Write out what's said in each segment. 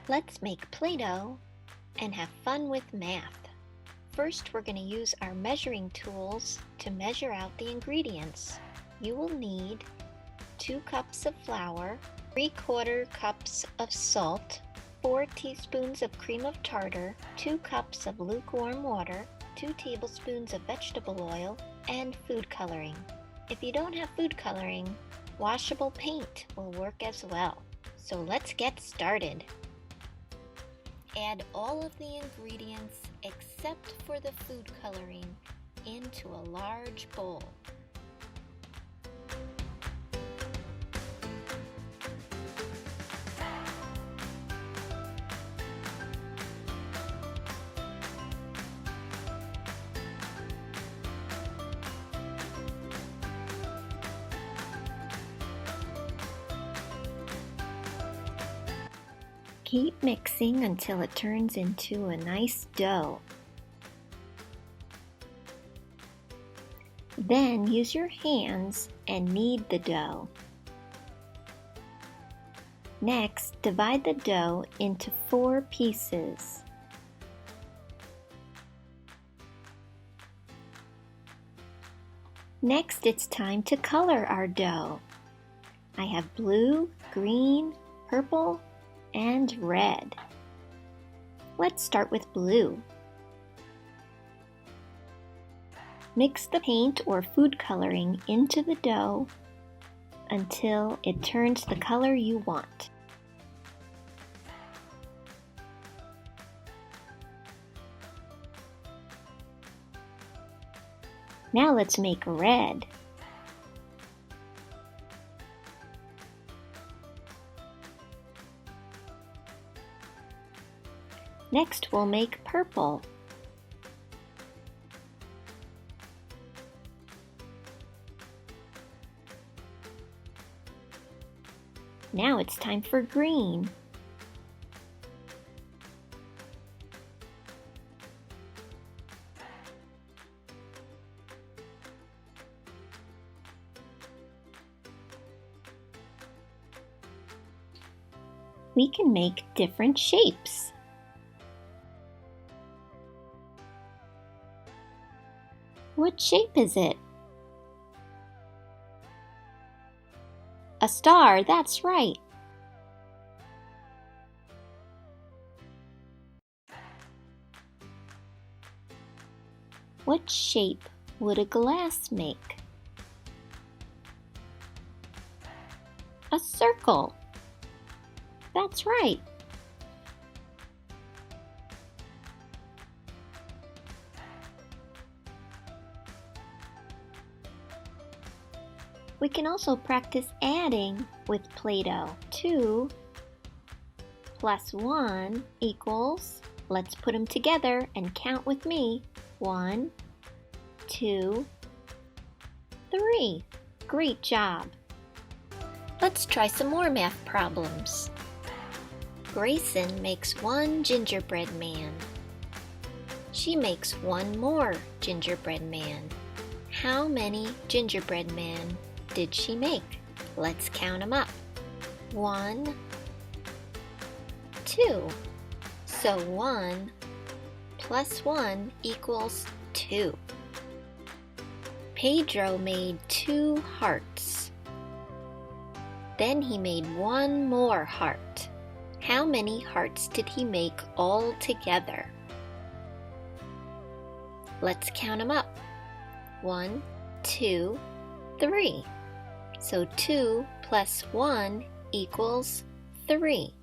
Let's make Play-Doh and have fun with math. First, we're going to use our measuring tools to measure out the ingredients. You will need 2 cups of flour, 3/4 cups of salt, 4 teaspoons of cream of tartar, 2 cups of lukewarm water, 2 tablespoons of vegetable oil, and food coloring. If you don't have food coloring, washable paint will work as well. So let's get started. Add all of the ingredients except for the food coloring into a large bowl. Keep mixing until it turns into a nice dough. Then use your hands and knead the dough. Next, divide the dough into 4 pieces. Next, it's time to color our dough. I have blue, green, purple, and red. Let's start with blue. Mix the paint or food coloring into the dough until it turns the color you want. Now let's make red. Next, we'll make purple. Now it's time for green. We can make different shapes. What shape is it? A star, that's right. What shape would a glass make? A circle. That's right. We can also practice adding with Play-Doh. 2 plus 1 equals, let's put them together and count with me. 1, 2, 3. Great job. Let's try some more math problems. Grayson makes 1 gingerbread man. She makes 1 more gingerbread man. How many gingerbread men did she make? Let's count them up. 1, 2. So 1 plus 1 equals 2. Pedro made 2 hearts. Then he made 1 more heart. How many hearts did he make all together? Let's count them up. 1, 2, 3. So 2 plus 1 equals 3.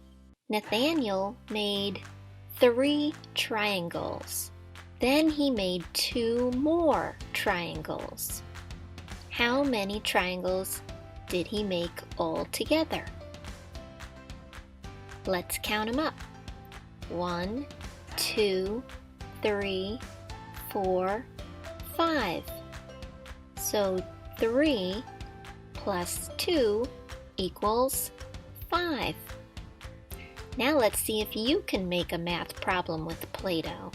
Nathaniel made 3 triangles. Then he made 2 more triangles. How many triangles did he make all together? Let's count them up. 1, 2, 3, 4, 5. So 3 plus 2 equals 5. Now let's see if you can make a math problem with Play-Doh.